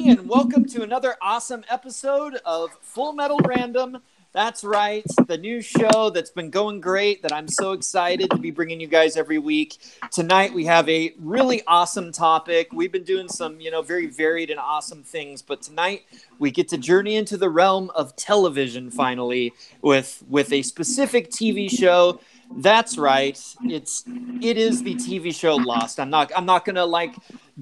everybody, and welcome to another awesome episode of Full Metal Random. That's right, the new show that's been going great that I'm so excited to be bringing you guys every week. Tonight we have a really awesome topic. We've been doing some, very varied and awesome things, but tonight we get to journey into the realm of television finally with a specific TV show. That's right. It is the TV show Lost. I'm not gonna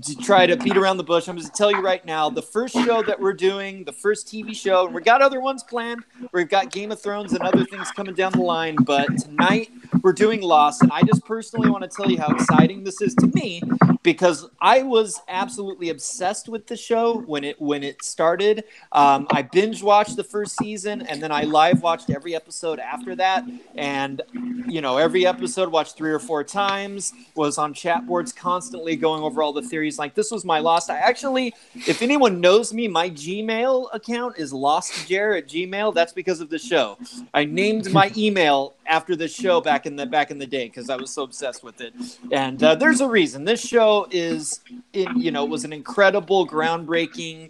to try to beat around the bush. I'm just tell you right now, the first show that we're doing, the first TV show, and we got other ones planned. We've got Game of Thrones and other things coming down the line, but tonight we're doing Lost, and I just personally want to tell you how exciting this is to me because I was absolutely obsessed with the show when it started. I binge watched the first season, and then I live watched every episode after that, and every episode watched 3 or 4 times, was on chat boards constantly going over all the theories. Like, this was my Lost. I actually, if anyone knows me, my Gmail account is lostjer@gmail. That's because of the show. I named my email after the show back in the day because I was so obsessed with it. And there's a reason. This show was an incredible, groundbreaking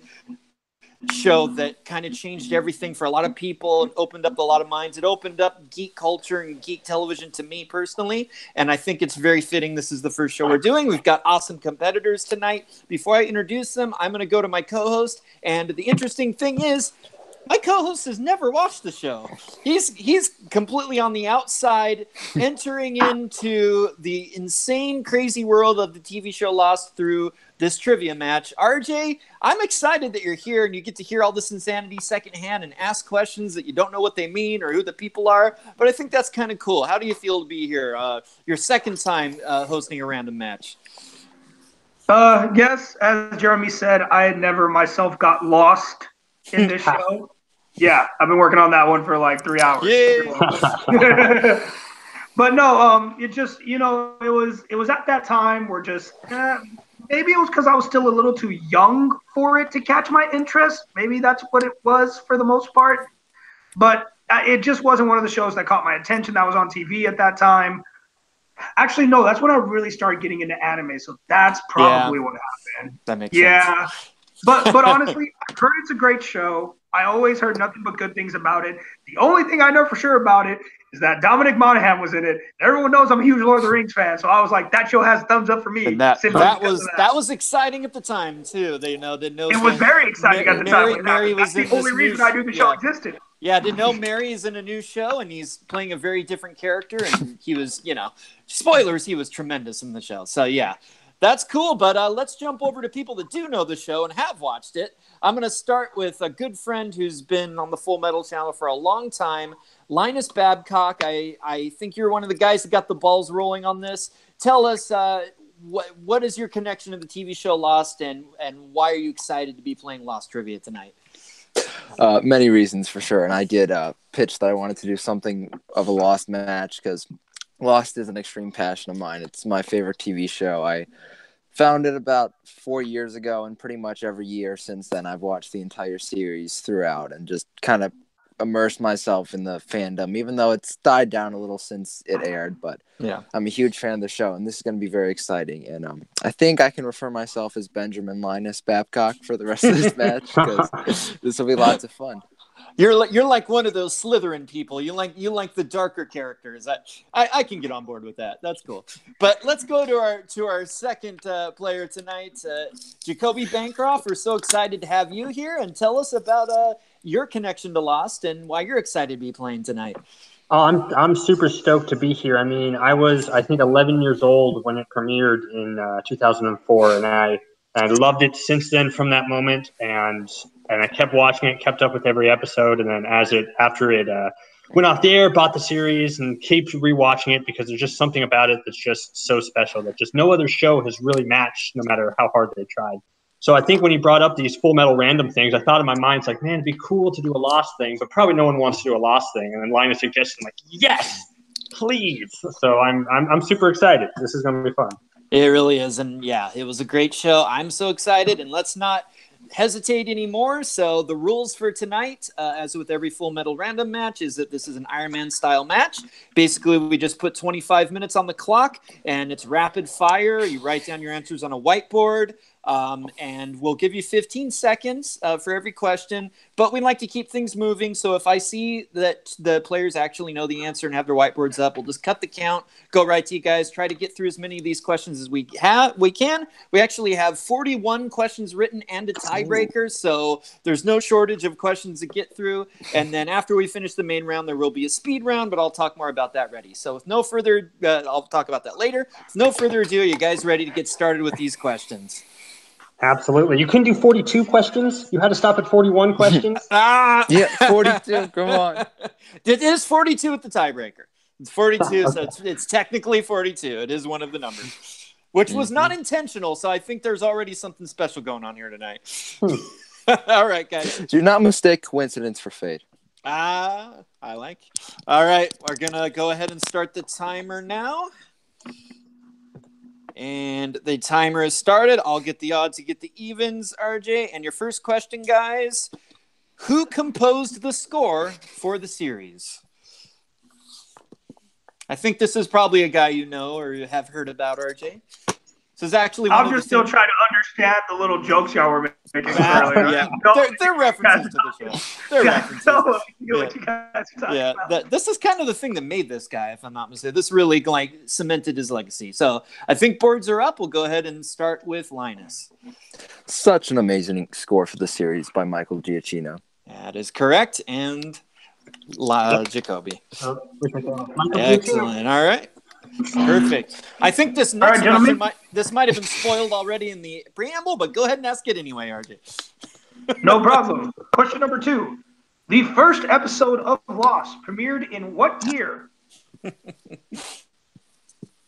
show that kind of changed everything for a lot of people and opened up a lot of minds. It opened up geek culture and geek television to me personally, and I think it's very fitting this is the first show we're doing. We've got awesome competitors tonight. Before I introduce them, I'm going to go to my co-host, and the interesting thing is my co-host has never watched the show. He's completely on the outside, entering into the insane, crazy world of the TV show Lost through this trivia match. RJ, I'm excited that you're here and you get to hear all this insanity secondhand and ask questions that you don't know what they mean or who the people are, but I think that's kind of cool. How do you feel to be here? Your second time hosting a random match. Yes, as Jeremy said, I had never myself got lost in this show. Yeah, I've been working on that one for like 3 hours. Yeah. But no, it just, it was at that time where just maybe it was because I was still a little too young for it to catch my interest. Maybe that's what it was for the most part. But it just wasn't one of the shows that caught my attention that was on TV at that time. Actually, no, that's when I really started getting into anime. So that's probably what happened. That makes sense. But honestly, I heard it's a great show. I always heard nothing but good things about it. The only thing I know for sure about it is that Dominic Monaghan was in it. Everyone knows I'm a huge Lord of the Rings fan, so I was like, that show has a thumbs up for me. And that was exciting at the time too. It was very exciting at the time. That's the only reason I knew the show existed. Yeah, I didn't know Mary is in a new show, and he's playing a very different character, and he was, spoilers, he was tremendous in the show. So yeah. That's cool, but let's jump over to people that do know the show and have watched it. I'm going to start with a good friend who's been on the Full Metal channel for a long time, Linus Babcock. I think you're one of the guys that got the balls rolling on this. Tell us, what is your connection to the TV show Lost, and why are you excited to be playing Lost Trivia tonight? Many reasons, for sure. And I did pitch that I wanted to do something of a Lost match because Lost is an extreme passion of mine. It's my favorite TV show. I found it about 4 years ago, and pretty much every year since then I've watched the entire series throughout and just kind of immersed myself in the fandom, even though it's died down a little since it aired. But yeah, I'm a huge fan of the show, and this is going to be very exciting. And I think I can refer myself as Benjamin Linus Babcock for the rest of this match because this will be lots of fun. You're like one of those Slytherin people. You like the darker characters. I can get on board with that. That's cool. But let's go to our second player tonight, Jacoby Bancroft. We're so excited to have you here, and tell us about your connection to Lost and why you're excited to be playing tonight. I'm super stoked to be here. I mean, I was 11 years old when it premiered in 2004, and I loved it since then from that moment, and I kept watching it, kept up with every episode, and then after it went off the air, bought the series and keep rewatching it because there's just something about it that's just so special that just no other show has really matched, no matter how hard they tried. So I think when you brought up these Full Metal Random things, I thought in my mind, it's like, man, it'd be cool to do a Lost thing, but probably no one wants to do a Lost thing. And then Linus suggested, I'm like, yes, please. So I'm super excited. This is going to be fun. It really is. And yeah, it was a great show. I'm so excited, and let's not hesitate anymore. So the rules for tonight, as with every Full Metal Random match, is that this is an Iron Man style match. Basically, we just put 25 minutes on the clock, and it's rapid fire. You write down your answers on a whiteboard. And we'll give you 15 seconds for every question, but we like to keep things moving. So if I see that the players actually know the answer and have their whiteboards up, we'll just cut the count, go right to you guys, try to get through as many of these questions as we can. We actually have 41 questions written and a tiebreaker, so there's no shortage of questions to get through. And then after we finish the main round, there will be a speed round, but I'll talk more about that ready. So with no further, I'll talk about that later. With no further ado, you guys ready to get started with these questions? Absolutely. You couldn't do 42 questions? You had to stop at 41 questions? Yeah, 42. Come on. It is 42 with the tiebreaker. It's 42, so it's technically 42. It is one of the numbers, which was not intentional, so I think there's already something special going on here tonight. All right, guys. Do not mistake coincidence for fate. I like. All right, we're going to go ahead and start the timer now. And the timer has started. I'll get the odds, you get the evens, RJ. And your first question, guys. Who composed the score for the series? I think this is probably a guy you know or you have heard about, RJ. This is actually one I'm just still trying to understand the little jokes y'all were making earlier. Yeah, they're references to the show. They're references. This is kind of the thing that made this guy, if I'm not mistaken. This really cemented his legacy. So I think boards are up. We'll go ahead and start with Linus. Such an amazing score for the series by Michael Giacchino. That is correct. And Jacoby. Excellent. All right. Perfect. I think this next question might have been spoiled already in the preamble, but go ahead and ask it anyway, RJ. No problem. Question number 2. The first episode of Lost premiered in what year?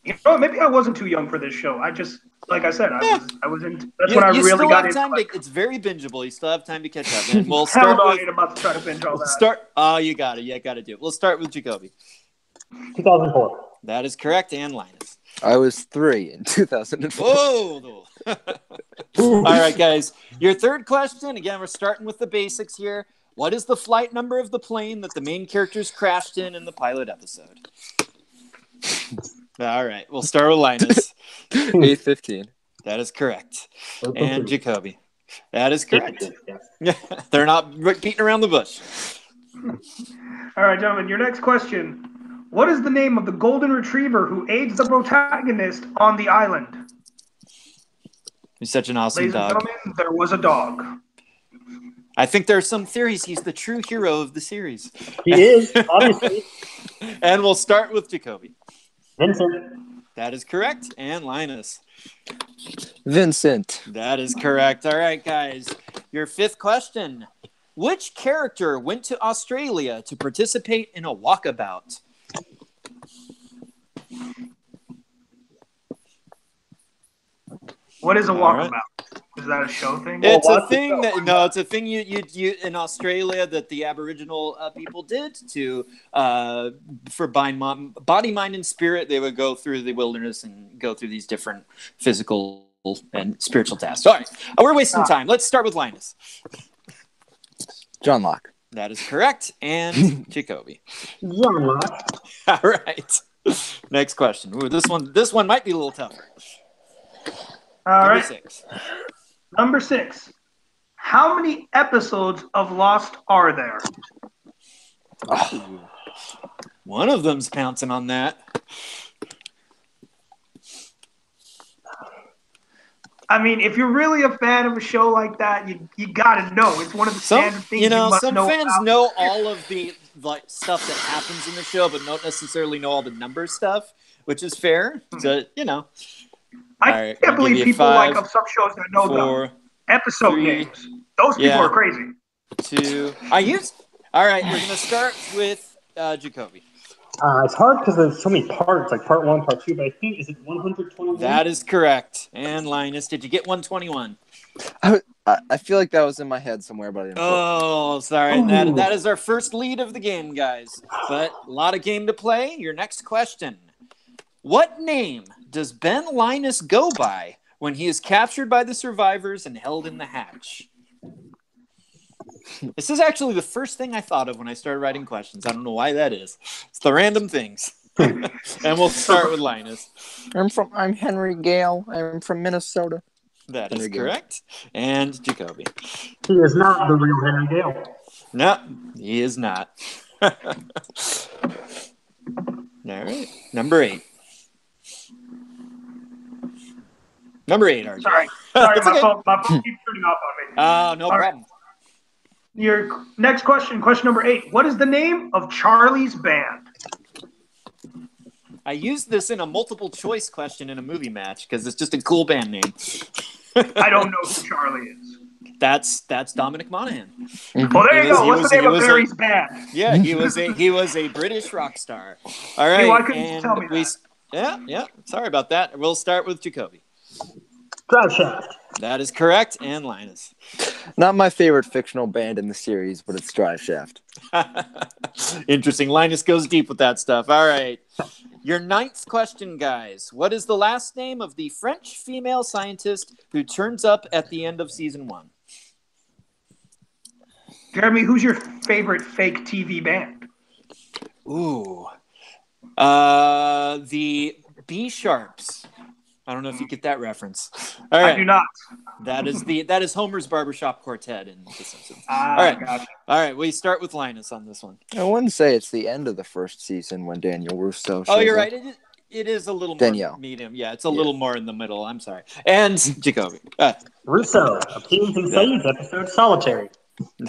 Maybe I wasn't too young for this show. I just, like I said, I was in. That's when I really got into it. It's very bingeable. You still have time to catch up. And we'll start I ain't about to try to binge all that. You got it. You got to do it. We'll start with Jacoby. 2004. That is correct, and Linus. I was 3 in 2004. Whoa! All right, guys. Your third question. Again, we're starting with the basics here. What is the flight number of the plane that the main characters crashed in the pilot episode? All right, we'll start with Linus. 815. That is correct. And Jacoby. That is correct. They're not beating around the bush. All right, gentlemen, your next question. What is the name of the golden retriever who aids the protagonist on the island? He's such an awesome Ladies dog. And gentlemen, there was a dog. I think there are some theories he's the true hero of the series. He is, obviously. And we'll start with Jacoby. Vincent. That is correct. And Linus. Vincent. That is correct. All right, guys. Your fifth question. Which character went to Australia to participate in a walkabout? What is a walkabout? Is that a show thing? It's a thing it's a thing you in Australia that the Aboriginal people did to for body, mind, and spirit. They would go through the wilderness and go through these different physical and spiritual tasks. All right, we're wasting time. Let's start with Linus. John Locke. That is correct. And Jacoby. John Locke. All right. Next question. Ooh, this one might be a little tougher. All right. 6. Number 6. How many episodes of Lost are there? Oh, one of them's pouncing on that. I mean, if you're really a fan of a show like that, you gotta know. It's one of the standard things you must know. Some fans know all of the stuff that happens in the show, but don't necessarily know all the number stuff, which is fair. So, I can't believe people like of some shows that know the episode names. Those people are crazy. 2. All right, we're gonna start with Jacoby. It's hard because there's so many parts, like part 1, part 2, but I think, is it 121? That is correct. And Linus, did you get 121? I feel like that was in my head somewhere, but I didn't. Oh, sorry. That is our first lead of the game, guys. But a lot of game to play. Your next question. What name does Ben Linus go by when he is captured by the survivors and held in the hatch? This is actually the first thing I thought of when I started writing questions. I don't know why that is. It's the random things. And we'll start with Linus. I'm Henry Gale. I'm from Minnesota. That is Henry Gale. correct. And Jacoby. He is not the real Henry Gale. No, he is not. All right. Number 8. Number 8, RJ. Sorry, It's my okay. phone keeps turning off on me. No All right. problem. Your next question number 8. What is the name of Charlie's band? I used this in a multiple choice question in a movie match because it's just a cool band name. I don't know who Charlie is. That's Dominic Monaghan. Well, there you go. What's the name of Barry's band? Yeah, he was a British rock star. All right. Why couldn't you tell me that? Yeah. Sorry about that. We'll start with Jacoby. Drive Shaft. That is correct. And Linus. Not my favorite fictional band in the series, but it's Drive Shaft. Interesting. Linus goes deep with that stuff. All right. Your 9th question, guys. What is the last name of the French female scientist who turns up at the end of season 1? Jeremy, who's your favorite fake TV band? Ooh. The B Sharps. I don't know if you get that reference. All right. I do not. That is Homer's Barbershop Quartet in The Simpsons. All right. Gotcha. All right, we start with Linus on this one. I wouldn't say it's the end of the first season when Daniel Russo shows Oh, you're up. right. It is a little Danielle. more medium. Yeah, it's a little more in the middle. I'm sorry. And Jacoby. Russo, Appeals and Saves episode Solitary.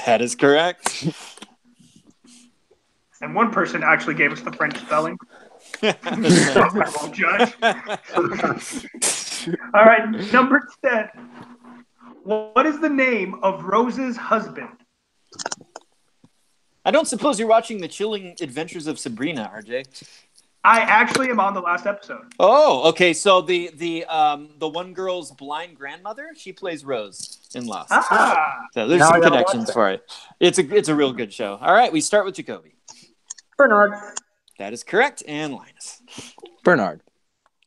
That is correct. And one person actually gave us the French spelling. I won't judge. All right, number 10. What is the name of Rose's husband? I don't suppose you're watching The Chilling Adventures of Sabrina, RJ. I actually am on the last episode. Oh, okay. So the one girl's blind grandmother, she plays Rose in Lost. So there's Now some I gotta connections watch for it. It's a real good show. All right, we start with Jacoby. Bernard. That is correct. And Linus. Bernard.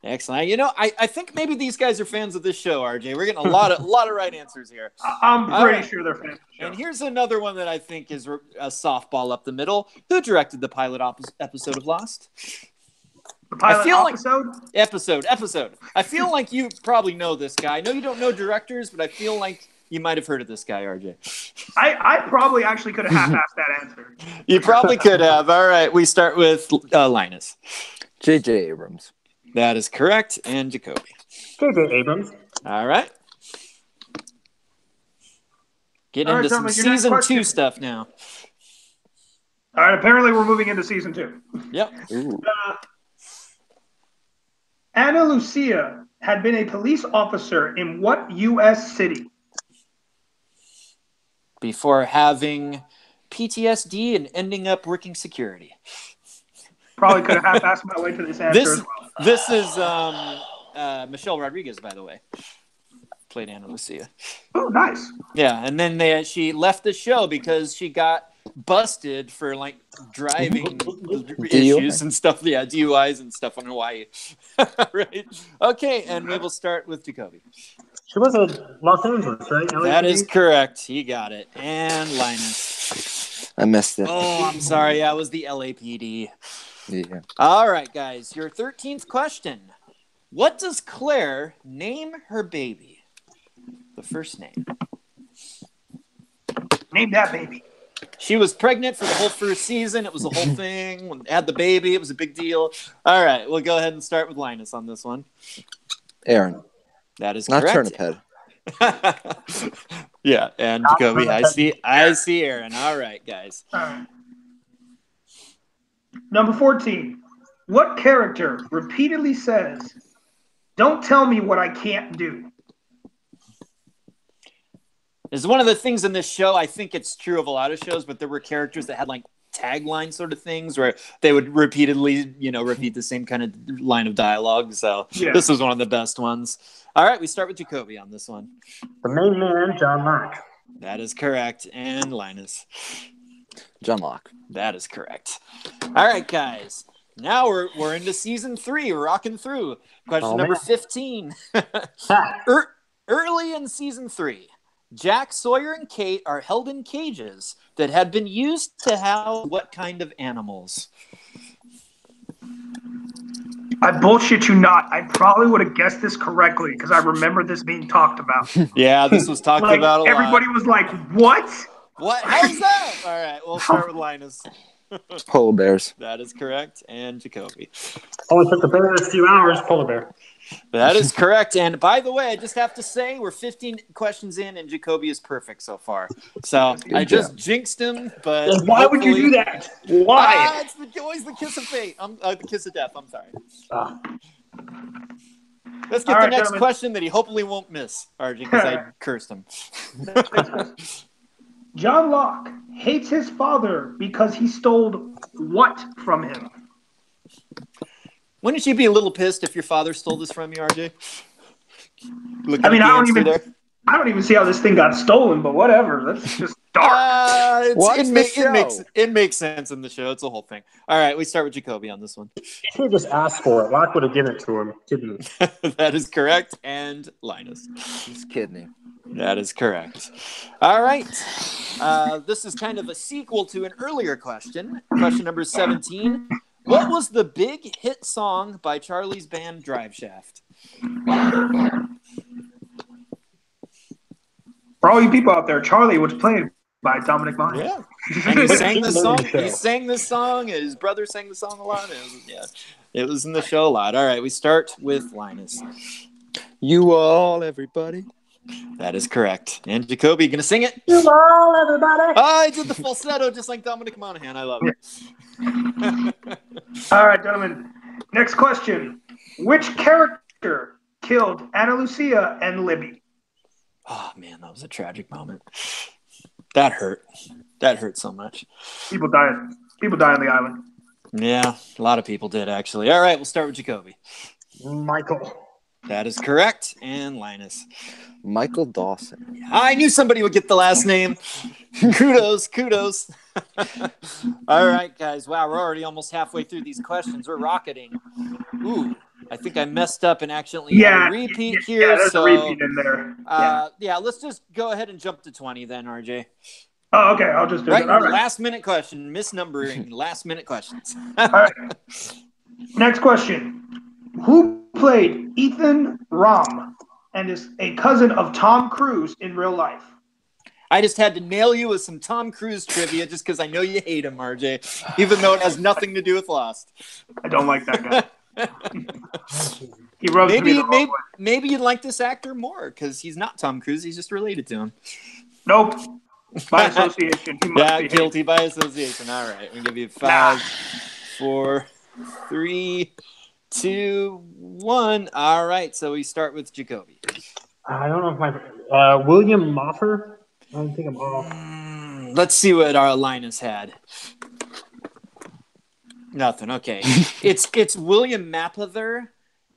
Excellent. You know, I think maybe these guys are fans of this show, RJ. We're getting a lot of right answers here. I'm pretty sure they're fans of the show. And here's another one that I think is a softball up the middle. Who directed the pilot episode of Lost? The pilot episode? Episode. I feel like you probably know this guy. I know you don't know directors, but I feel like you might have heard of this guy, RJ. I probably actually could have half-assed that answer. You probably could have. All right, we start with Linus. J.J. Abrams. That is correct. And Jacoby. J.J. Abrams. All right. Getting into some season 2 stuff now. All right, apparently we're moving into season 2. Yep. Ana Lucia had been a police officer in what U.S. city? Before having PTSD and ending up working security. Probably could have half-assed my way to this answer as well. This is Michelle Rodriguez, by the way. Played Ana Lucia. Oh, nice. Yeah, and then she left the show because she got busted for like driving issues and stuff. Yeah, DUIs and stuff in Hawaii. Right. Okay, and we will start with Jacoby. She was in Los Angeles, right? That is correct. He got it. And Linus. I missed it. Oh, I'm sorry. I was the LAPD. Yeah. All right, guys. Your 13th question. What does Claire name her baby? The first name. Name that baby. She was pregnant for the whole first season. It was a whole thing. When had the baby, it was a big deal. All right, we'll go ahead and start with Linus on this one. Aaron. That is Not correct. Turnip Head. Yeah, and Jacoby, I see Aaron. All right, guys. All right. Number 14. What character repeatedly says, "Don't tell me what I can't do"? It's one of the things in this show. I think it's true of a lot of shows, but there were characters that had like tagline sort of things where they would repeatedly, repeat the same kind of line of dialogue. So This was one of the best ones. All right, we start with Jacoby on this one. The main man, John Locke. That is correct. And Linus. John Locke. That is correct. All right, guys. Now we're into season 3. We're rocking through. Question number 15. Early in season 3, Jack, Sawyer, and Kate are held in cages that had been used to house what kind of animals? I bullshit you not. I probably would have guessed this correctly because I remember this being talked about. Yeah, this was talked Like, about a lot. everybody was like, what? What? How's that? All right, we'll start with Linus. Polar bears. That is correct. And Jacoby. Only took the bear a few hours. Polar bear. That is correct. And by the way, I just have to say we're 15 questions in, and Jacoby is perfect so far. So I just jinxed him, but And why would you do that? Why? It's always the kiss of fate. The kiss of death. I'm sorry. Ah. Let's get All the right, next gentlemen. question that he hopefully won't miss, RJ, because I cursed him. John Locke hates his father because he stole what from him? Wouldn't you be a little pissed if your father stole this from you, RJ? Looking I mean, at the I answer there. don't even see how this thing got stolen, but whatever. That's just dark. Watch the It makes sense in the show. It's a whole thing. All right, we start with Jacoby on this one. He should have just asked for it. Locke would have given it to him. Didn't he? That is correct. And Linus. He's kidding. That is correct. All right. This is kind of a sequel to an earlier question. Question number 17. What was the big hit song by Charlie's band Drive Shaft? For all you people out there, Charlie was played by Dominic Monaghan. Yeah. And he sang this song. He sang this song. His brother sang the song a lot. It was in the show a lot. All right. We start with Linus. You all, everybody. That is correct. And Jacoby, you going to sing it? You all, everybody. Oh, I did the falsetto just like Dominic Monaghan. I love it. All right, gentlemen. Next question. Which character killed Ana Lucia and Libby? Oh, man, that was a tragic moment. That hurt. That hurt so much. People died. People died on the island. Yeah, a lot of people did, actually. All right, we'll start with Jacoby. Michael. That is correct. And Linus. Michael Dawson. I knew somebody would get the last name. Kudos. All right, guys. Wow, we're already almost halfway through these questions. We're rocketing. Ooh, I think I messed up and accidentally had a repeat here. Yeah, there's so, a repeat in there. yeah, let's just go ahead and jump to 20 then, RJ. Oh, okay. I'll just do Right, it. All right. last minute question. Misnumbering last minute questions. All right. Next question. Who played Ethan Rom and is a cousin of Tom Cruise in real life? I just had to nail you with some Tom Cruise trivia just because I know you hate him, RJ, even though it has nothing to do with Lost. I don't like that guy. He rubs me the wrong way. Maybe you'd like this actor more because he's not Tom Cruise. He's just related to him. Nope. By association. He must be guilty by association. All right. We'll give you 5, 4, 3, 2, 1. All right. So we start with Jacoby. I don't know if my William Moffer. I don't think I'm off. Let's see what our Linus had. Nothing. Okay. It's William Mapother.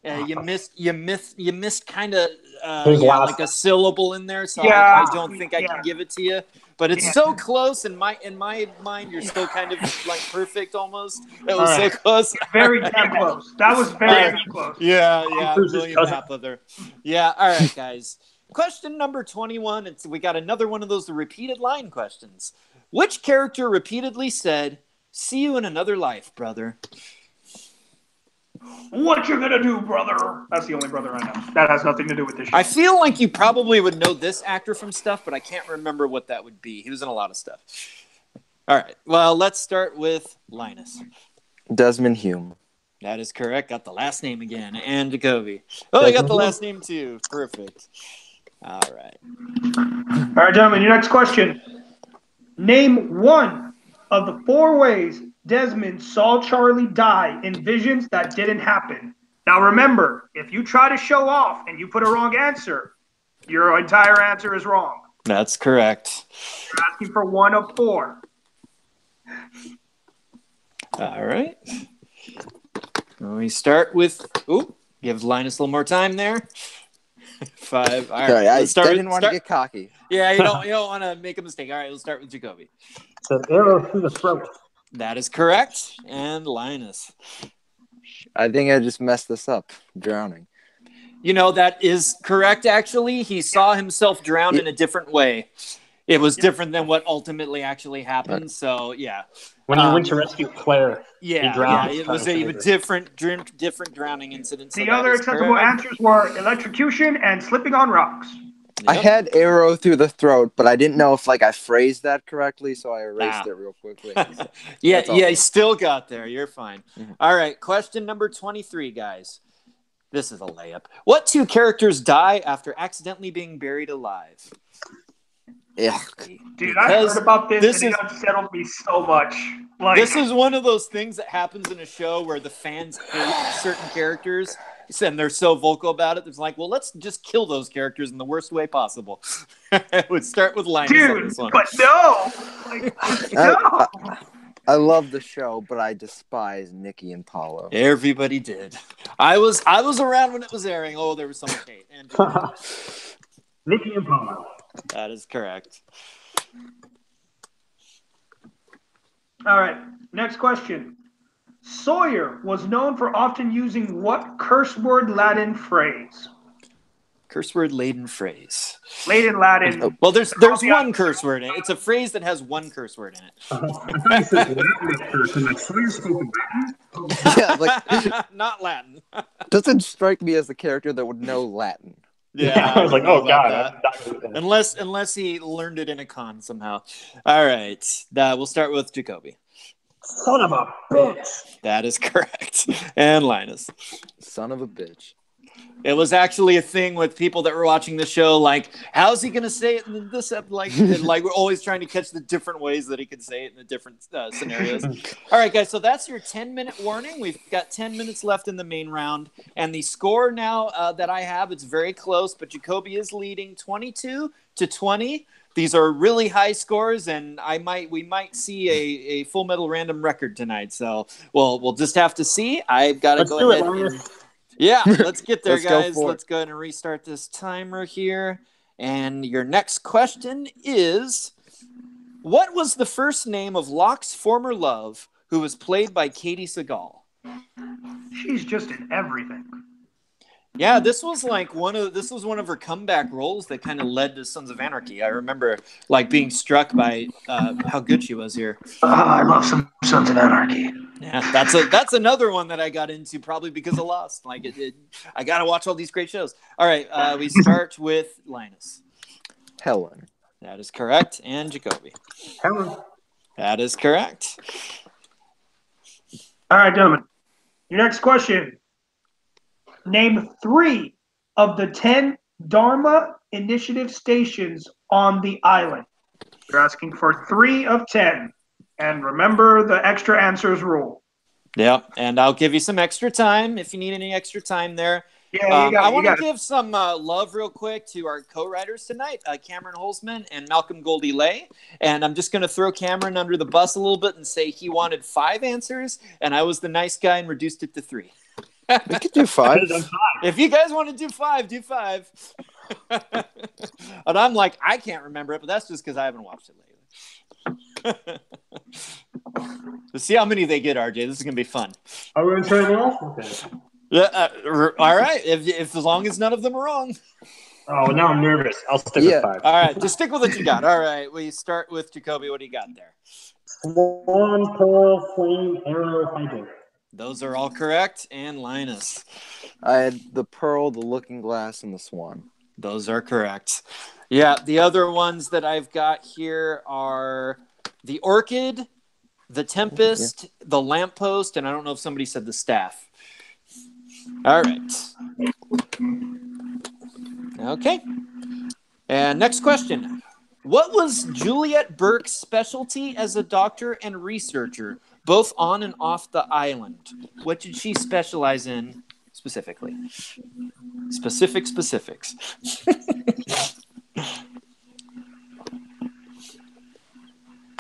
You missed kind of like a syllable in there, so I don't think I can give it to you. But it's so close in my mind. You're still kind of like perfect almost. It was so close. Very damn close. That was very close. Yeah, William Mapother. Yeah. All right, guys. Question number 21. We got another one of those repeated line questions. Which character repeatedly said, "See you in another life, brother"? What you gonna do, brother? That's the only brother I know. That has nothing to do with this show. I feel like you probably would know this actor from stuff, but I can't remember what that would be. He was in a lot of stuff. All right. Well, let's start with Linus. Desmond Hume. That is correct. Got the last name again. And Jacoby. Oh, I got the last name too. Perfect. All right. All right, gentlemen, your next question. Name one of the 4 ways Desmond saw Charlie die in visions that didn't happen. Now, remember, if you try to show off and you put a wrong answer, your entire answer is wrong. That's correct. You're asking for 1 of 4. All right. We start with, give Linus a little more time there. 5. All right. Sorry, I didn't want to get cocky. Yeah, you don't want to make a mistake. All right, let's start with Jacoby. It's an arrow through the throat. That is correct. And Linus. I think I just messed this up. Drowning. You know, that is correct, actually. He saw himself drown in a different way. it was different than what ultimately actually happened. So yeah, When he went to rescue Claire, he drowned. it was a different drowning incident. So The other acceptable answers were electrocution and slipping on rocks. Yep. I had arrow through the throat, but I didn't know if I phrased that correctly, so I erased it real quickly. You still got there. You're fine. Mm-hmm. All right, question number 23, guys. This is a layup. What two characters die after accidentally being buried alive? Yeah. Dude, I heard about this and it unsettled me so much. This is one of those things that happens in a show where the fans hate certain characters and they're so vocal about it. It's like, well, let's just kill those characters in the worst way possible. I would start with Linus on this one. But no! No! I love the show, but I despise Nikki and Paulo. Everybody did. I was around when it was airing. Oh, there was so much hate. And Nikki and Paulo. that is correct. All right, next question. Sawyer was known for often using what curse word Latin phrase? Curse word laden phrase. Latin Latin. Well, there's one curse word in it. It's a phrase that has one curse word in it. Not Latin. Doesn't strike me as the character that would know Latin. Yeah, I was like, oh god. Unless he learned it in a con somehow. All right, we'll start with Jacoby. Son of a bitch. That is correct. And Linus. Son of a bitch. It was actually a thing with people that were watching the show. Like, how's he going to say it in this episode? Like, we're always trying to catch the different ways that he could say it in the different scenarios. All right, guys. So that's your 10-minute warning. We've got 10 minutes left in the main round, and the score now that I have, it's very close. But Jacoby is leading 22-20. These are really high scores, and we might see a Full Metal Random record tonight. So we'll just have to see. I've got to go ahead. Yeah, let's get there, guys. Let's go ahead and restart this timer here. And your next question is, what was the first name of Locke's former love, who was played by Katie Sagal? She's just in everything. Yeah, this was one of her comeback roles that kind of led to Sons of Anarchy. I remember being struck by how good she was here. I love some Sons of Anarchy. Yeah, that's another one that I got into probably because of Lost. I got to watch all these great shows. All right, we start with Linus. Helen. That is correct. And Jacoby. Helen. That is correct. All right, gentlemen. Your next question. Name 3 of the 10 Dharma Initiative stations on the island. You're asking for 3 of 10. And remember the extra answers rule. Yeah, and I'll give you some extra time if you need any extra time there. Yeah, you got it. I want to give some love real quick to our co-writers tonight, Cameron Holzman and Malcolm Goldie Lay. And I'm just going to throw Cameron under the bus a little bit and say he wanted 5 answers, and I was the nice guy and reduced it to 3. We could do 5. If you guys want to do 5, do 5. And I'm like, I can't remember it, but that's just because I haven't watched it lately. Let's see how many they get, RJ. This is going to be fun. Are we going to turn it off? Okay. Yeah, all right. If as long as none of them are wrong. Oh, now I'm nervous. I'll stick with 5. All right, just stick with what you got. All right, we start with Jacoby. What do you got there? Swan, pearl, flame, arrow, hydro. Those are all correct. And Linus. I had the pearl, the looking glass, and the swan. Those are correct. Yeah, the other ones that I've got here are the orchid, the tempest, the lamppost, and I don't know if somebody said the staff. All right. Okay. And next question. What was Juliet Burke's specialty as a doctor and researcher, both on and off the island? What did she specialize in specifically? Specifics.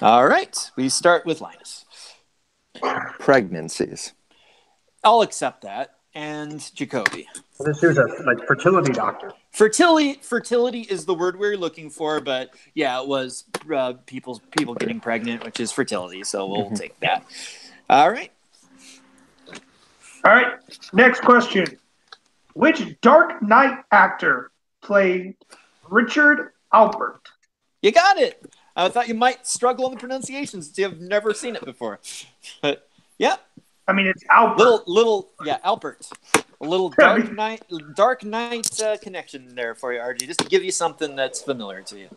All right. We start with Linus. Pregnancies. I'll accept that. And Jacoby. This is a fertility doctor. Fertility is the word we're looking for, but yeah, it was people getting pregnant, which is fertility. So we'll take that. All right. All right. Next question. Which Dark Knight actor played Richard Alpert? You got it. I thought you might struggle on the pronunciations since you've never seen it before. But yeah. I mean, it's Albert. Albert. A little Dark Knight connection there for you, RG, just to give you something that's familiar to you.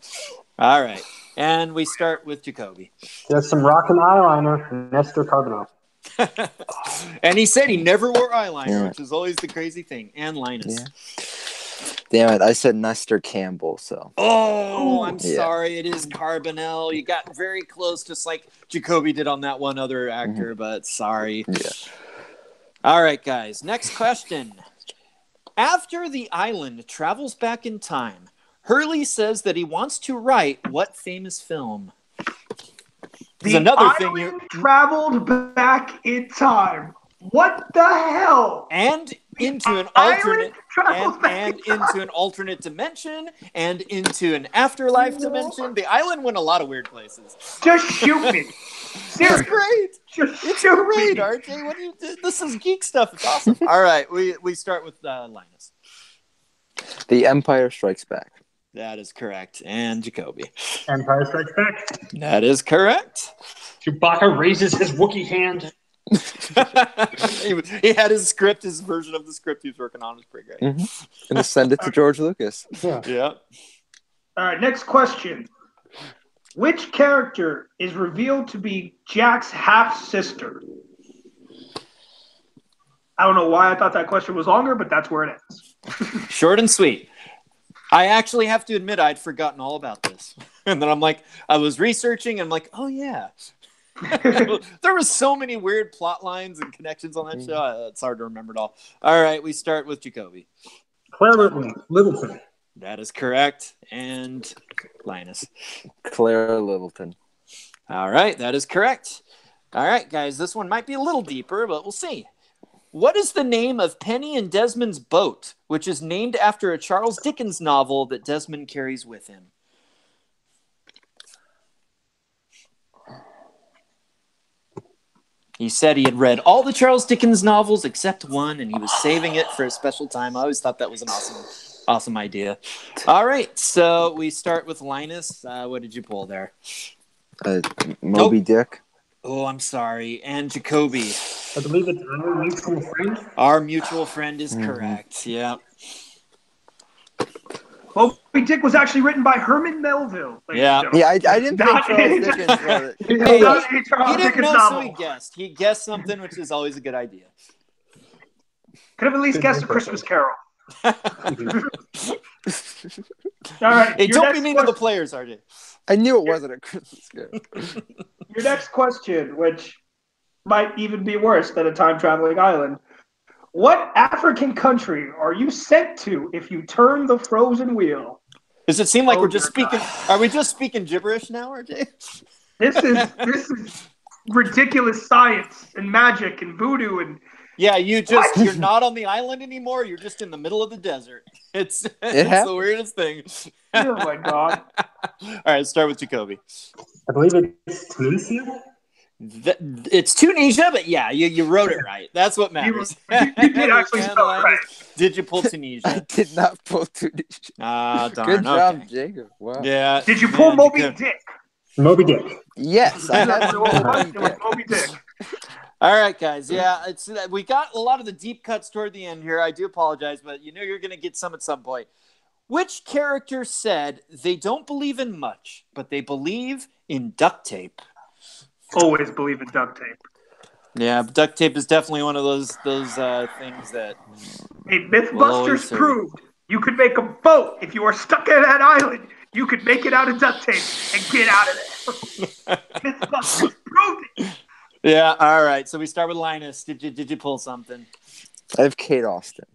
All right. And we start with Jacoby. Just some rockin' eyeliner, Nestor Carbonell. And he said he never wore eyeliner, which is always the crazy thing. And Linus. Yeah. Damn it, I said Nestor Campbell, so. Oh, I'm sorry. It is Carbonell. You got very close, just like Jacoby did on that one other actor, but sorry. Yeah. All right, guys. Next question. After the island travels back in time, Hurley says that he wants to write what famous film? The island traveled back in time. What the hell? And into an alternate dimension and into an afterlife dimension. The island went a lot of weird places. Just shoot me. It's great. It's great, RJ. What do you do? This is geek stuff. It's awesome. All right, we start with Linus. The Empire Strikes Back. That is correct. And Jacoby. Empire Strikes Back. That is correct. Chewbacca raises his Wookiee hand. He had his version of the script he was working on. It was pretty great. Mm-hmm. And send it to George Lucas. Yeah. All right, next question. Which character is revealed to be Jack's half-sister? I don't know why I thought that question was longer, but that's where it ends. Short and sweet. I actually have to admit I'd forgotten all about this. And then I was researching and I'm like, oh yeah. There were so many weird plot lines and connections on that show. It's hard to remember it all. All right, we start with Jacoby. Claire Littleton. That is correct. And Linus. Claire Littleton. All right, that is correct. All right, guys, this one might be a little deeper, but we'll see. What is the name of Penny and Desmond's boat, which is named after a Charles Dickens novel that Desmond carries with him? He said he had read all the Charles Dickens novels except one, and he was saving it for a special time. I always thought that was an awesome idea. All right, so we start with Linus. What did you pull there? Moby Dick. Oh, I'm sorry. And Jacoby. I believe it's Our Mutual Friend. Our Mutual Friend is correct. Yeah. Moby Dick was actually written by Herman Melville. Yeah, I didn't think Charles Dickens wrote it. He didn't know, so he guessed. He guessed something, which is always a good idea. Could have at least guessed A Christmas Carol. All right. Hey, don't be mean to the players, RJ. I knew it wasn't A Christmas Carol. Your next question, which might even be worse than a time-traveling island. What African country are you sent to if you turn the frozen wheel? Does it seem like we're just speaking? Are we just speaking gibberish now, RJ? This is ridiculous science and magic and voodoo and. Yeah, you're not on the island anymore. You're just in the middle of the desert. It's the weirdest thing. Oh my god! All right, let's start with Jacoby. I believe it's Tunisia. It's Tunisia, but yeah, you wrote it right. That's what matters. You did actually spell it right. Did you pull Tunisia? I did not pull Tunisia. Ah, darn. Good job, Jacob. Wow. Yeah. Did you pull Moby Dick? Moby Dick. Yes, I had Moby Dick. All right, guys. Yeah, we got a lot of the deep cuts toward the end here. I do apologize, but you're going to get some at some point. Which character said they don't believe in much, but they believe in duct tape? Always believe in duct tape. Yeah, duct tape is definitely one of those things that. Hey, Mythbusters proved you could make a boat if you are stuck in that island. You could make it out of duct tape and get out of there. Mythbusters proved it. Yeah. All right. So we start with Linus. Did you pull something? I have Kate Austin.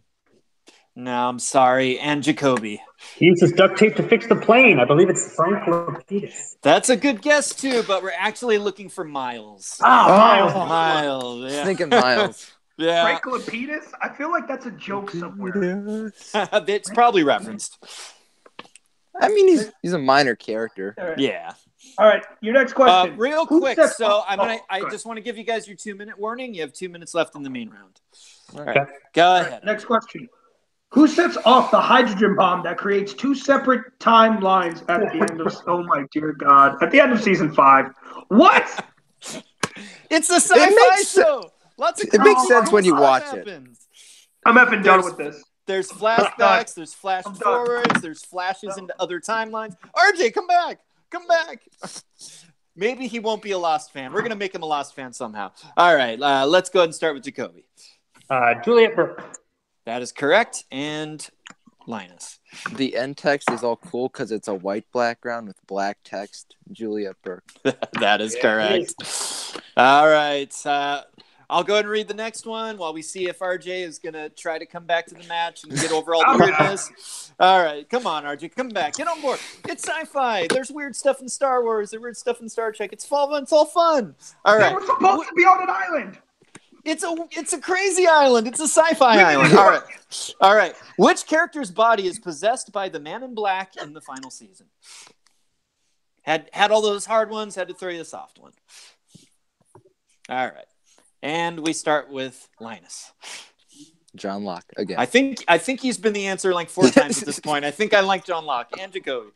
No, I'm sorry. And Jacoby. He uses duct tape to fix the plane. I believe it's Frank Lapidus. That's a good guess, too, but we're actually looking for Miles. Miles. Miles. Yeah. Thinking Miles. Yeah. Frank Lapidus? I feel like that's a joke somewhere. It's probably referenced. I mean, he's a minor character. Right. Yeah. All right, your next question. Real quick, so I just want to give you guys your 2-minute warning. You have 2 minutes left in the main round. All right, go ahead. Next question. Who sets off the hydrogen bomb that creates two separate timelines at the end of? Oh my dear God! At the end of season 5. What? It's a sci-fi show. Lots of It makes crazy sense when you stuff watch happens. I'm effing done with this. There's flashbacks. There's flash I'm done. forwards. There's flashes into other timelines. RJ, come back! Come back! Maybe he won't be a Lost fan. We're gonna make him a Lost fan somehow. All right, let's go ahead and start with Jacoby. Juliet Burke. That is correct. And Linus. The end text is all cool because it's a white background with black text. Juliet Burke. That is correct. All right. I'll go ahead and read the next one while we see if RJ is going to try to come back to the match and get over all the weirdness. All right. Come on, RJ. Come back. Get on board. It's sci-fi. There's weird stuff in Star Wars. There's weird stuff in Star Trek. It's fun. It's all fun. All right. They were supposed to be on an island. It's a crazy island. It's a sci-fi island. All right. All right. Which character's body is possessed by the Man in Black in the final season? Had all those hard ones. Had to throw you a soft one. All right. And we start with Linus. John Locke again. I think he's been the answer like 4 times at this point. I think I like John Locke and Jacoby.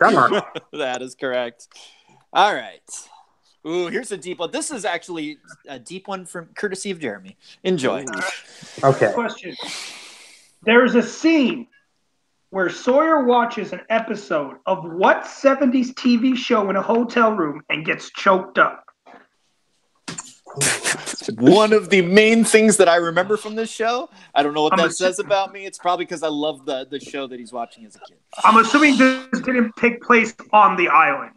That is correct. All right. Ooh, here's a deep one. This is actually a deep one from courtesy of Jeremy. Enjoy. Okay. Question. There's a scene where Sawyer watches an episode of what 70s TV show in a hotel room and gets choked up? One of the main things that I remember from this show. I don't know what that says about me. It's probably because I love the show that he's watching as a kid. I'm assuming this didn't take place on the island.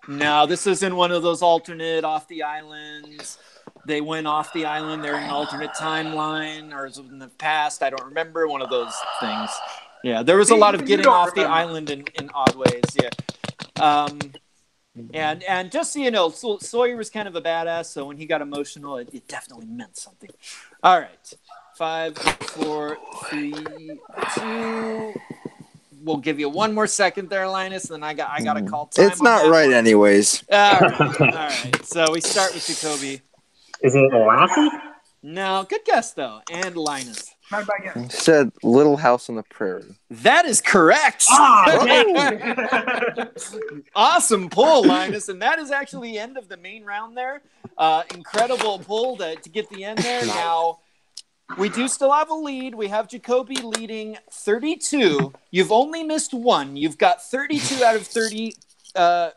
No, this is in one of those alternate off the islands. They went off the island. They're in an alternate timeline, or is it in the past? I don't remember. One of those things. Yeah, there was a lot of getting off the island in odd ways. Yeah. And just so you know, Sawyer was kind of a badass, so when he got emotional, it definitely meant something. All right. 5, 4, 3, 2. We'll give you one more second there, Linus, and then I got to call time. It's not right anyways. All right. So we start with Jacoby. Is it Lassie? No, good guess, though. And Linus. Not by guess. It said Little House on the Prairie. That is correct. Awesome pull, Linus. And that is actually the end of the main round there. Incredible pull to get the end there. Now, we do still have a lead. We have Jacoby leading 32. You've only missed one. You've got 32 out of 30. I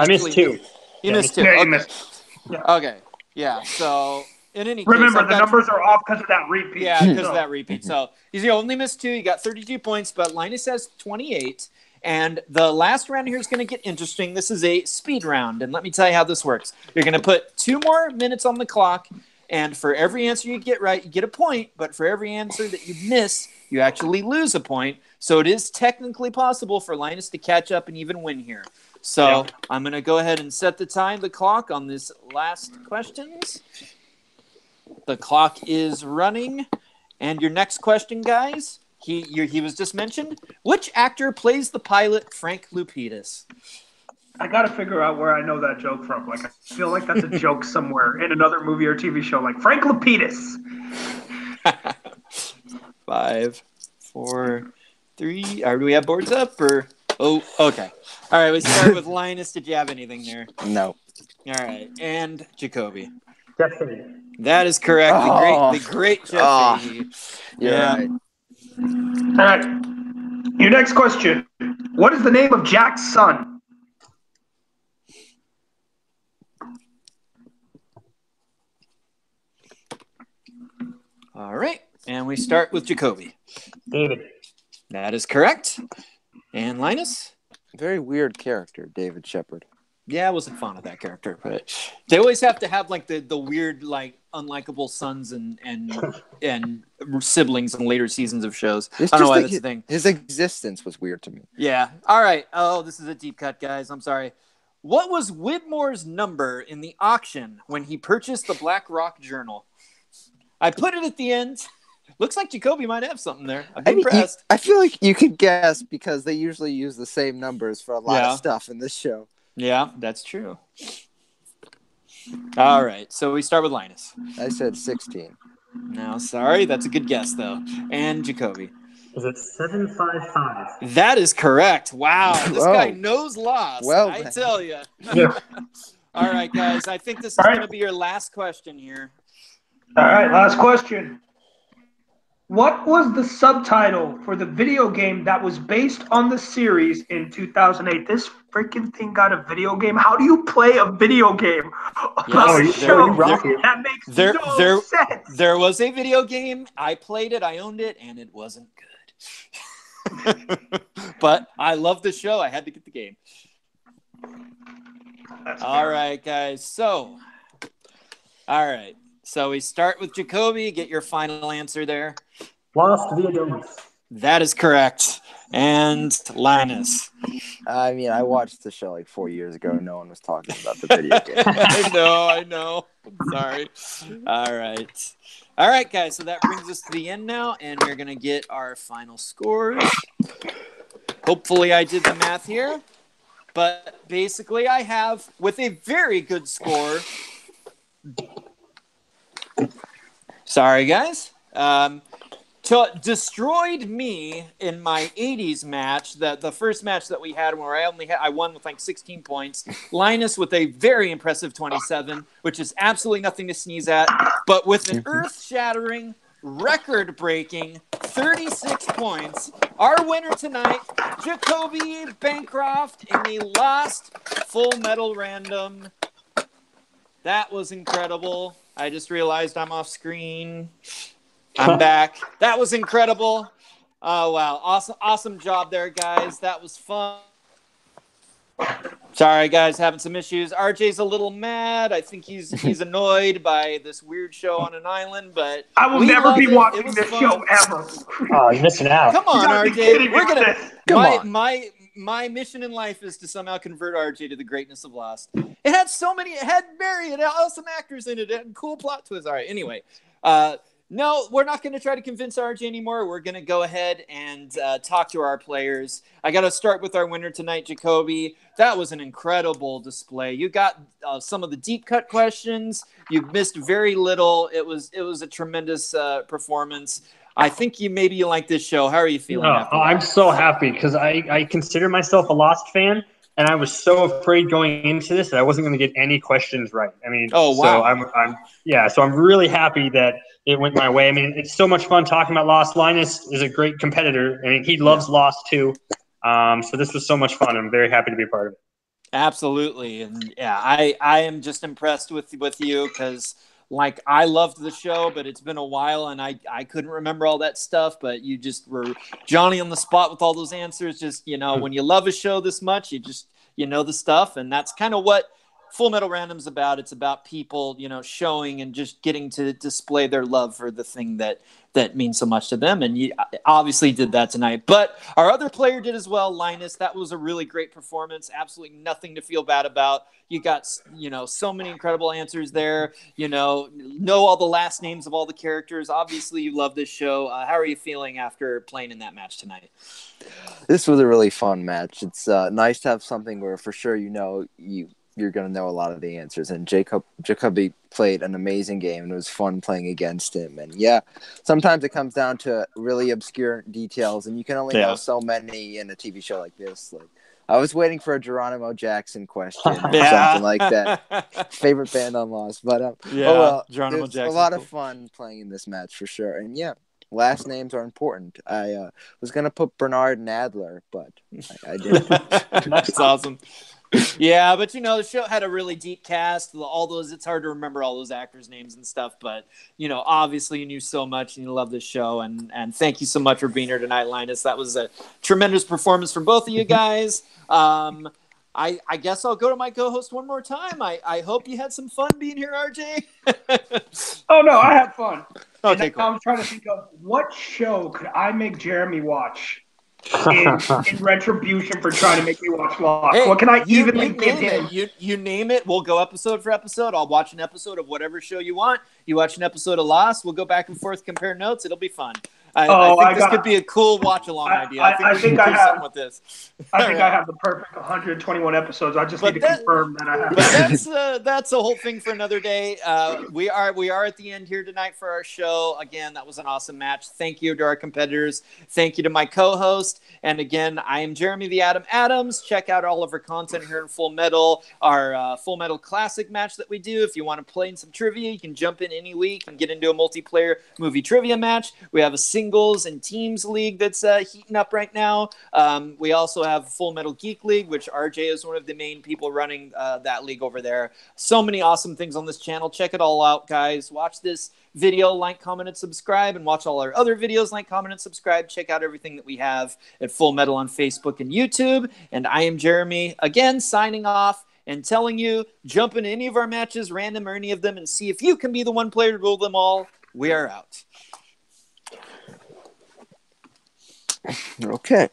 missed 2. You missed 2. Yeah, Okay. you missed. Yeah. Okay. Yeah. So in any case, remember the numbers are off because of that repeat. Yeah, because of that repeat. So you only missed 2. You got 32 points, but Linus has 28. And the last round here is going to get interesting. This is a speed round, and let me tell you how this works. You're going to put 2 more minutes on the clock. And for every answer you get right, you get a point. But for every answer that you miss, you actually lose a point. So it is technically possible for Linus to catch up and even win here. So I'm going to go ahead and set the clock on this last questions. The clock is running. And your next question, guys, he was just mentioned. Which actor plays the pilot Frank Lupitas? I got to figure out where I know that joke from. Like, I feel like that's a joke somewhere in another movie or TV show, like Frank Lapidus. 5, 4, 3. Do we have boards up or? Oh, okay. All right. We start with Linus. Did you have anything there? No. All right. And Jacoby. Jeff Fahey. That is correct. The great Jeff Fahey. Yeah. Right. All right. Your next question. What is the name of Jack's son? All right. And we start with Jacoby. David. That is correct. And Linus? Very weird character, David Shepard. Yeah, I wasn't fond of that character, but they always have to have like the weird, like unlikable sons and siblings in later seasons of shows. I don't know why that's a thing. His existence was weird to me. Yeah. All right. Oh, this is a deep cut, guys. I'm sorry. What was Widmore's number in the auction when he purchased the Black Rock Journal? I put it at the end. Looks like Jacoby might have something there. I'm impressed. I feel like you could guess because they usually use the same numbers for a lot of stuff in this show. Yeah, that's true. All right. So we start with Linus. I said 16. No, sorry. That's a good guess, though. And Jacoby. Is it 755? That is correct. Wow. This guy Whoa. knows Lost. Well, I then. tell you. Yeah. All right, guys. I think this is All right. going to be your last question here. All right, last question. What was the subtitle for the video game that was based on the series in 2008? This freaking thing got a video game. How do you play a video game about a show that makes no sense? There was a video game. I played it. I owned it, and it wasn't good. But I love the show. I had to get the game. All right, guys. So we start with Jacoby. Get your final answer there. Lost video games. That is correct. And Linus. I mean, I watched the show like 4 years ago. No one was talking about the video game. I know. I'm sorry. All right, guys. So that brings us to the end now, and we're going to get our final scores. Hopefully I did the math here. But basically I have, with a very good score... Sorry, guys. Destroyed me in my 80s match, the first match that we had where I won with like 16 points. Linus with a very impressive 27, which is absolutely nothing to sneeze at, but with an earth-shattering, record-breaking 36 points. Our winner tonight, Jacoby Bancroft in the Lost Full Metal Random. That was incredible. I just realized I'm off screen. I'm back. That was incredible. Oh, wow. Awesome job there, guys. That was fun. Sorry, guys, having some issues. RJ's a little mad. I think he's annoyed by this weird show on an island, but I will never be watching this show ever. Oh, you're missing out. Come on, RJ. We're gonna. Come on. My mission in life is to somehow convert RJ to the greatness of Lost. It had Mary and awesome actors in it and cool plot twists. All right, anyway. No, we're not going to try to convince RJ anymore. We're going to go ahead and talk to our players. I got to start with our winner tonight, Jacoby. That was an incredible display. You got some of the deep cut questions. You missed very little. It was a tremendous performance. I think you like this show. How are you feeling? I'm so happy because I consider myself a Lost fan, and I was so afraid going into this that I wasn't going to get any questions right. I mean, oh wow. So I'm really happy that it went my way. I mean, it's so much fun talking about Lost. Linus is a great competitor. I mean, he loves Lost too. So this was so much fun. I'm very happy to be a part of it. Absolutely, and yeah, I am just impressed with you because. Like, I loved the show, but it's been a while, and I couldn't remember all that stuff, but you just were Johnny on the spot with all those answers. Just, when you love a show this much, you know the stuff, and that's kind of what Full Metal Random's about. It's about people, showing and just getting to display their love for the thing that means so much to them, and you obviously did that tonight. But our other player did as well, Linus. That was a really great performance. Absolutely nothing to feel bad about. You got, so many incredible answers there. Know all the last names of all the characters. Obviously, you love this show. How are you feeling after playing in that match tonight? This was a really fun match. It's nice to have something where for sure you're going to know a lot of the answers. And Jacoby played an amazing game, and it was fun playing against him. And yeah, sometimes it comes down to really obscure details, and you can only know so many in a TV show like this. Like, I was waiting for a Geronimo Jackson question or something like that. Favorite band on Lost. But Geronimo Jackson. A lot of fun playing in this match for sure. And yeah, last names are important. I was going to put Bernard and Adler, but I didn't. That's awesome. Yeah, but the show had a really deep cast. It's hard to remember all those actors' names and stuff, but obviously you knew so much and you love this show. And thank you so much for being here tonight, Linus. That was a tremendous performance from both of you guys. I guess I'll go to my co-host one more time. I hope you had some fun being here, RJ. Oh no, I had fun. Okay, cool. I'm trying to think of what show could I make Jeremy watch in retribution for trying to make me watch Lost. What can I evenly give him? You name it. We'll go episode for episode. I'll watch an episode of whatever show you want. You watch an episode of Lost. We'll go back and forth, compare notes. It'll be fun. I think this could be a cool watch-along idea. I think I have something with this. I think I have the perfect 121 episodes. I just need to confirm that I have. But that's a whole thing for another day. We are at the end here tonight for our show. Again, that was an awesome match. Thank you to our competitors. Thank you to my co-host. And again, I am Jeremy the Atom Adams. Check out all of our content here in Full Metal, our Full Metal Classic match that we do. If you want to play in some trivia, you can jump in any week and get into a multiplayer movie trivia match. We have a singles and teams league that's heating up right now. We also have Full Metal Geek League, which RJ is one of the main people running that league over there. So many awesome things on this channel. Check it all out, guys. Watch this video, like, comment, and subscribe, and watch all our other videos, like, comment, and subscribe. Check out everything that we have at Full Metal on Facebook and YouTube. And I am Jeremy, again, signing off and telling you, jump into any of our matches, random or any of them, and see if you can be the one player to rule them all. We are out. Okay.